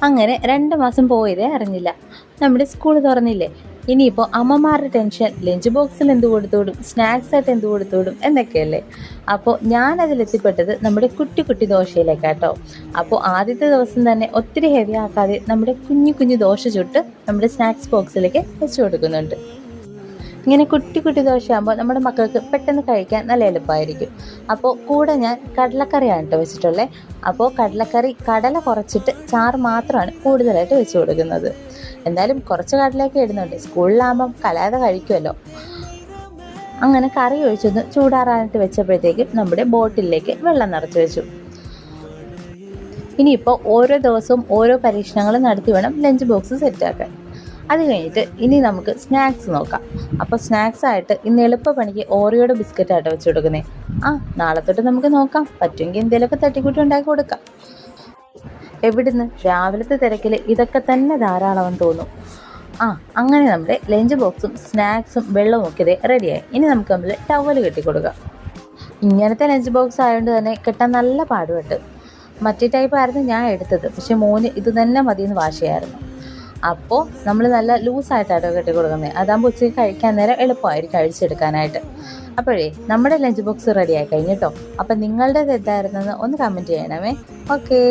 അങ്ങനെ 2 മാസം പോയതേ അറിഞ്ഞില്ല. നമ്മുടെ സ്കൂൾ തുറന്നില്ലേ. ഇനിയിപ്പോൾ അമ്മമാരുടെ ടെൻഷൻ ലഞ്ച് ബോക്സിൽ എന്ത് കൊടുത്തുവിടും, സ്നാക്സ് ആയിട്ട് എന്ത് കൊടുത്തുവിടും എന്നൊക്കെയല്ലേ. അപ്പോൾ ഞാനതിലെത്തിപ്പെട്ടത് നമ്മുടെ കുട്ടി കുട്ടി ദോശയിലേക്കാട്ടോ. അപ്പോൾ ആദ്യത്തെ ദിവസം തന്നെ ഒത്തിരി ഹെവി ആക്കാതെ നമ്മുടെ കുഞ്ഞു കുഞ്ഞു ദോശ ചുട്ട് നമ്മുടെ സ്നാക്സ് ബോക്സിലേക്ക് വെച്ച് കൊടുക്കുന്നുണ്ട്. ഇങ്ങനെ കുട്ടി കുട്ടി ദോശയാകുമ്പോൾ നമ്മുടെ മക്കൾക്ക് പെട്ടെന്ന് കഴിക്കാൻ നല്ല എളുപ്പമായിരിക്കും. അപ്പോൾ കൂടെ ഞാൻ കടലക്കറിയാണ് കേട്ടോ വെച്ചിട്ടുള്ളത്. അപ്പോൾ കടലക്കറി കടല കുറച്ചിട്ട് ചാറ് മാത്രമാണ് കൂടുതലായിട്ട് വെച്ച് കൊടുക്കുന്നത്. എന്തായാലും കുറച്ച് കടലയൊക്കെ ഇടുന്നുണ്ട്, സ്കൂളിലാകുമ്പം കലാതെ കഴിക്കുമല്ലോ. അങ്ങനെ കറി ഒഴിച്ചൊന്ന് ചൂടാറാനായിട്ട് വെച്ചപ്പോഴത്തേക്കും നമ്മുടെ ബോട്ടിലേക്ക് വെള്ളം നിറച്ച് വെച്ചു. ഇനിയിപ്പോൾ ഓരോ ദിവസവും ഓരോ പരീക്ഷണങ്ങൾ നടത്തി വേണം ലഞ്ച് ബോക്സ് സെറ്റാക്കാൻ. അത് കഴിഞ്ഞിട്ട് ഇനി നമുക്ക് സ്നാക്സ് നോക്കാം. അപ്പോൾ സ്നാക്സ് ആയിട്ട് ഇന്ന് എളുപ്പപ്പണിക്ക് ഓറിയോയുടെ ബിസ്ക്കറ്റായിട്ട് വെച്ച് കൊടുക്കുന്നത്. നാളെ തൊട്ട് നമുക്ക് നോക്കാം, പറ്റുമെങ്കിൽ എന്തെങ്കിലുമൊക്കെ തട്ടിക്കൂട്ടി ഉണ്ടാക്കി കൊടുക്കാം. എവിടുന്ന് രാവിലത്തെ തിരക്കിൽ ഇതൊക്കെ തന്നെ ധാരാളമെന്ന് തോന്നും. അങ്ങനെ നമ്മുടെ ലഞ്ച് ബോക്സും സ്നാക്സും വെള്ളവും ഒക്കെ ഇതേ റെഡിയായി. ഇനി നമുക്ക് നമ്മൾ ടവൽ കെട്ടിക്കൊടുക്കാം. ഇങ്ങനത്തെ ലഞ്ച് ബോക്സ് ആയതുകൊണ്ട് തന്നെ കെട്ടാൻ നല്ല പാടുപെട്ട്. മറ്റേ ടൈപ്പായിരുന്നു ഞാൻ എടുത്തത്, പക്ഷെ മോന് ഇത് തന്നെ മതിയെന്ന് വാശിയായിരുന്നു. അപ്പോൾ നമ്മൾ നല്ല ലൂസായിട്ടാണ് കെട്ടി കൊടുക്കുന്നത്. അതാകുമ്പോൾ ഉച്ചയ്ക്ക് കഴിക്കാൻ നേരം എളുപ്പമായിരിക്കും കഴിച്ചെടുക്കാനായിട്ട്. അപ്പോഴേ നമ്മുടെ ലഞ്ച് ബോക്സ് റെഡിയായി കഴിഞ്ഞു കേട്ടോ. അപ്പം നിങ്ങളുടേത് എന്തായിരുന്നെന്ന് ഒന്ന് കമൻറ്റ് ചെയ്യണമേ. ഓക്കേ.